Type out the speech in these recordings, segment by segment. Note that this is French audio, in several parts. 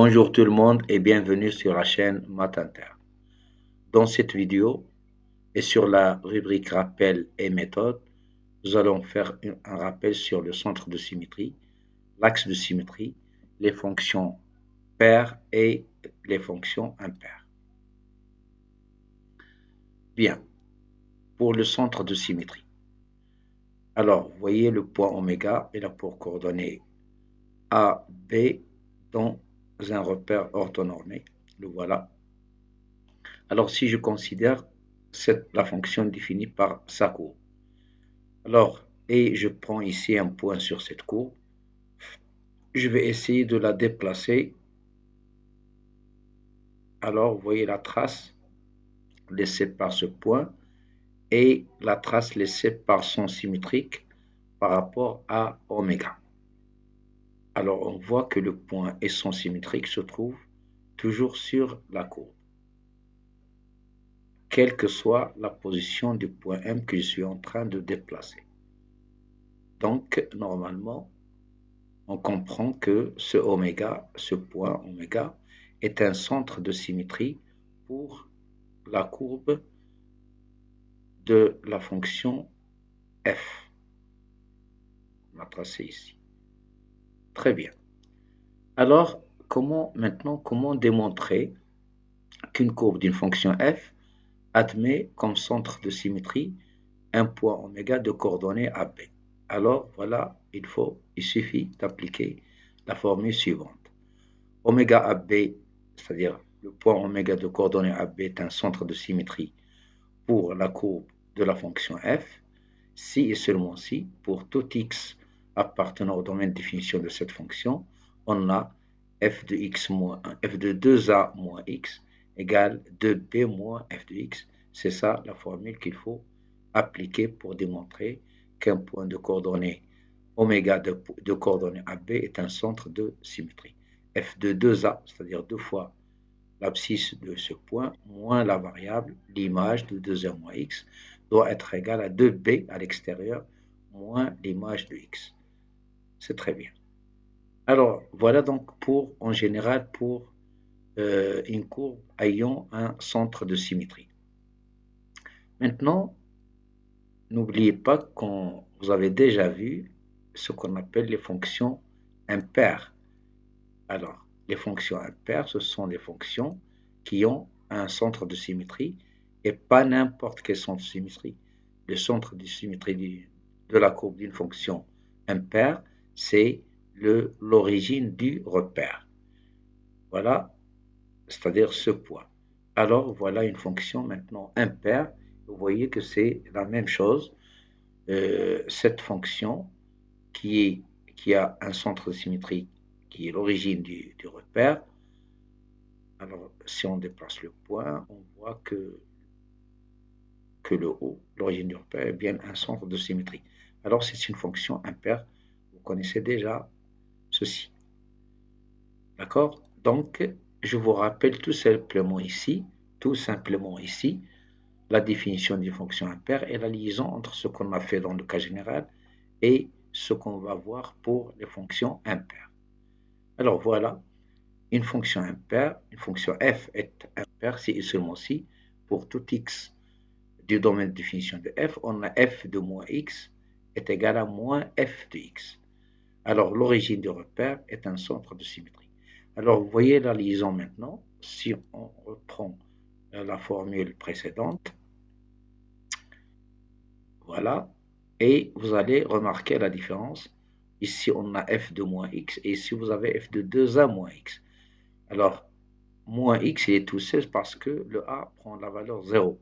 Bonjour tout le monde et bienvenue sur la chaîne Math Inter. Dans cette vidéo et sur la rubrique rappel et méthode, nous allons faire un rappel sur le centre de symétrie, l'axe de symétrie, les fonctions paires et les fonctions impaires. Bien, pour le centre de symétrie. Alors, vous voyez le point oméga, il a pour coordonnées A, B dans un repère orthonormé. Le voilà. Alors, si je considère la fonction définie par sa courbe. Alors, et je prends ici un point sur cette courbe, je vais essayer de la déplacer. Alors, vous voyez la trace laissée par ce point et la trace laissée par son symétrique par rapport à oméga. Alors, on voit que le point et son symétrique se trouvent toujours sur la courbe, quelle que soit la position du point M que je suis en train de déplacer. Donc, normalement, on comprend que ce oméga, ce point oméga, est un centre de symétrie pour la courbe de la fonction f. On va tracer ici. Très bien. Alors, comment démontrer qu'une courbe d'une fonction f admet comme centre de symétrie un point oméga de coordonnées AB? Alors, voilà, il suffit d'appliquer la formule suivante. Oméga AB, c'est-à-dire le point oméga de coordonnées AB est un centre de symétrie pour la courbe de la fonction f, si et seulement si, pour tout x appartenant au domaine de définition de cette fonction, on a f de x moins 1, f de 2a moins x égale 2b moins f de x. C'est ça la formule qu'il faut appliquer pour démontrer qu'un point de coordonnées oméga de coordonnées AB est un centre de symétrie. F de 2a, c'est-à-dire 2 fois l'abscisse de ce point, moins la variable, l'image de 2a moins x, doit être égale à 2b à l'extérieur, moins l'image de x. C'est très bien. Alors, voilà donc en général, pour une courbe ayant un centre de symétrie. Maintenant, n'oubliez pas que vous avez déjà vu ce qu'on appelle les fonctions impaires. Alors, les fonctions impaires, ce sont des fonctions qui ont un centre de symétrie et pas n'importe quel centre de symétrie. Le centre de symétrie de la courbe d'une fonction impaire, c'est l'origine du repère. Voilà, c'est-à-dire ce point. Alors, voilà une fonction maintenant impaire. Vous voyez que c'est la même chose. Cette fonction qui a un centre de symétrie qui est l'origine du repère. Alors, si on déplace le point, on voit que le haut, l'origine du repère, est bien un centre de symétrie. Alors, c'est une fonction impaire. Vous connaissez déjà ceci. D'accord? Donc, je vous rappelle tout simplement ici, la définition d'une fonction impaire et la liaison entre ce qu'on a fait dans le cas général et ce qu'on va voir pour les fonctions impaires. Alors, voilà. Une fonction impaire, une fonction f est impaire si et seulement si, pour tout x du domaine de définition de f, on a f de moins x est égal à moins f de x. Alors, l'origine du repère est un centre de symétrie. Alors, vous voyez la liaison maintenant, si on reprend la formule précédente, voilà, et vous allez remarquer la différence. Ici, on a f de moins x, et ici, vous avez f de 2a moins x. Alors, moins x, il est tout seul parce que le a prend la valeur 0.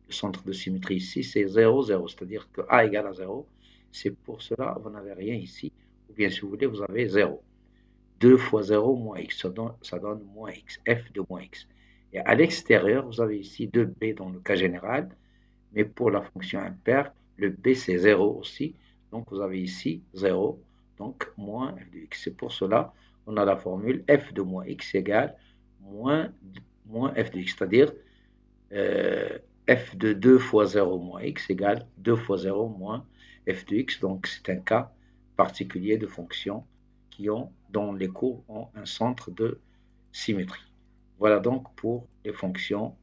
Le centre de symétrie ici, c'est 0, 0, c'est-à-dire que a égale à 0. C'est pour cela vous n'avez rien ici, ou bien si vous voulez, vous avez 0. 2 fois 0 moins x, ça donne moins x, f de moins x. Et à l'extérieur, vous avez ici 2b dans le cas général, mais pour la fonction impaire, le b c'est 0 aussi, donc vous avez ici 0, donc moins f de x. C'est pour cela on a la formule f de moins x égale moins f de x, c'est-à-dire f de 2 fois 0 moins x égale 2 fois 0 moins f de x. Donc c'est un cas particulier de fonctions dont les courbes ont un centre de symétrie. Voilà donc pour les fonctions,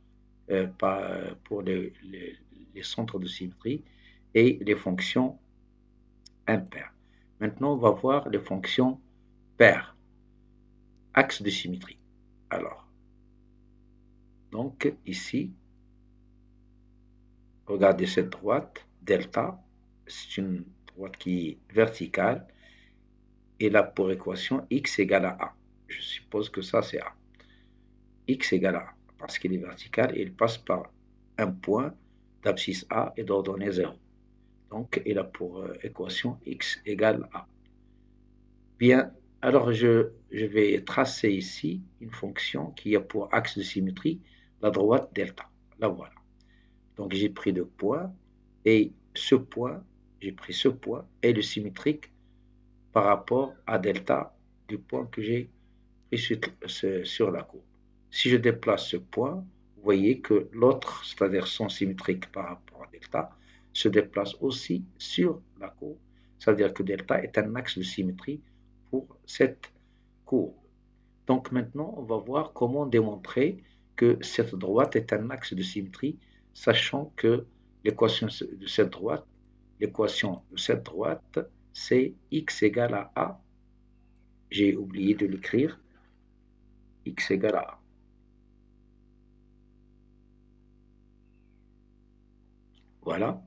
pour les centres de symétrie et les fonctions impaires. Maintenant, on va voir les fonctions paires, axes de symétrie. Alors, donc ici, regardez cette droite, delta, c'est une droite qui est verticale et là pour équation x égale à a. Je suppose que ça c'est a. X égale à a parce qu'il est vertical et il passe par un point d'abscisse a et d'ordonnée 0. Donc il a pour équation x égale à. Bien, alors je vais tracer ici une fonction qui a pour axe de symétrie la droite delta. La voilà. Donc j'ai pris le point et ce point, j'ai pris ce point et le symétrique par rapport à delta du point que j'ai pris sur la courbe. Si je déplace ce point, vous voyez que l'autre, c'est-à-dire son symétrique par rapport à delta, se déplace aussi sur la courbe. C'est-à-dire que delta est un axe de symétrie pour cette courbe. Donc maintenant, on va voir comment démontrer que cette droite est un axe de symétrie, sachant que l'équation de cette droite, c'est x égale à a. J'ai oublié de l'écrire. X égale à a. Voilà.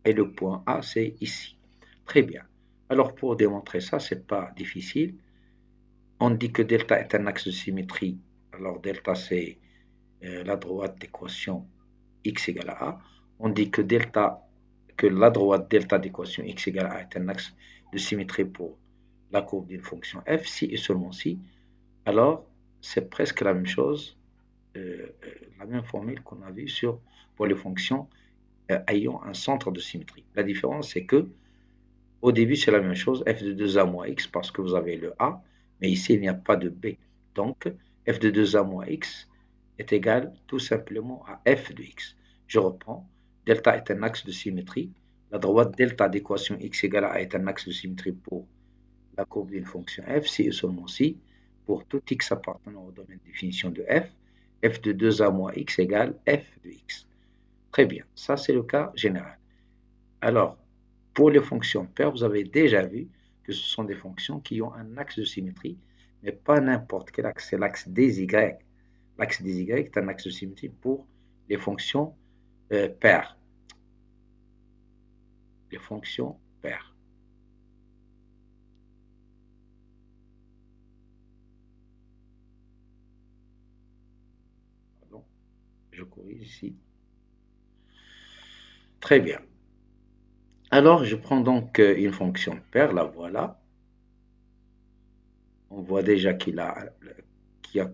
Et le point A, c'est ici. Très bien. Alors pour démontrer ça, c'est pas difficile. On dit que delta est un axe de symétrie. Alors delta, c'est la droite d'équation x égale à a. On dit que la droite delta d'équation x égale à a est un axe de symétrie pour la courbe d'une fonction f, si et seulement si. Alors, c'est presque la même chose, la même formule qu'on a vue pour les fonctions ayant un centre de symétrie. La différence, c'est que au début, c'est la même chose, f de 2a moins x, parce que vous avez le a, mais ici, il n'y a pas de b. Donc, f de 2a moins x est égal tout simplement à f de x. Je reprends, delta est un axe de symétrie. La droite delta d'équation x égale à a est un axe de symétrie pour la courbe d'une fonction f, si et seulement si, pour tout x appartenant au domaine de définition de f de 2a moins x égale f de x. Très bien, ça c'est le cas général. Alors, pour les fonctions paires, vous avez déjà vu que ce sont des fonctions qui ont un axe de symétrie, mais pas n'importe quel axe, c'est l'axe des y. L'axe des y est un axe de symétrie pour les fonctions paires. Les fonctions paires. Pardon, je corrige ici. Très bien. Alors, je prends donc une fonction paire, la voilà. On voit déjà qu'il a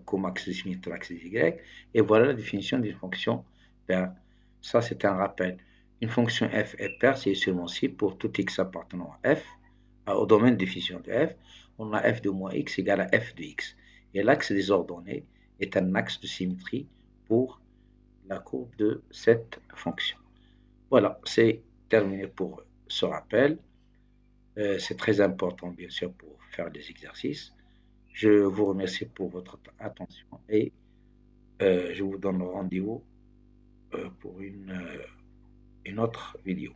comme axe de symétrie l'axe des y. Et voilà la définition d'une fonction paire. Ça, c'est un rappel. Une fonction f est paire, c'est seulement si pour tout x appartenant à f, au domaine de définition de f, on a f de moins x égale à f de x. Et l'axe des ordonnées est un axe de symétrie pour la courbe de cette fonction. Voilà, c'est terminé pour ce rappel. C'est très important, bien sûr, pour faire des exercices. Je vous remercie pour votre attention et je vous donne rendez-vous pour une autre vidéo.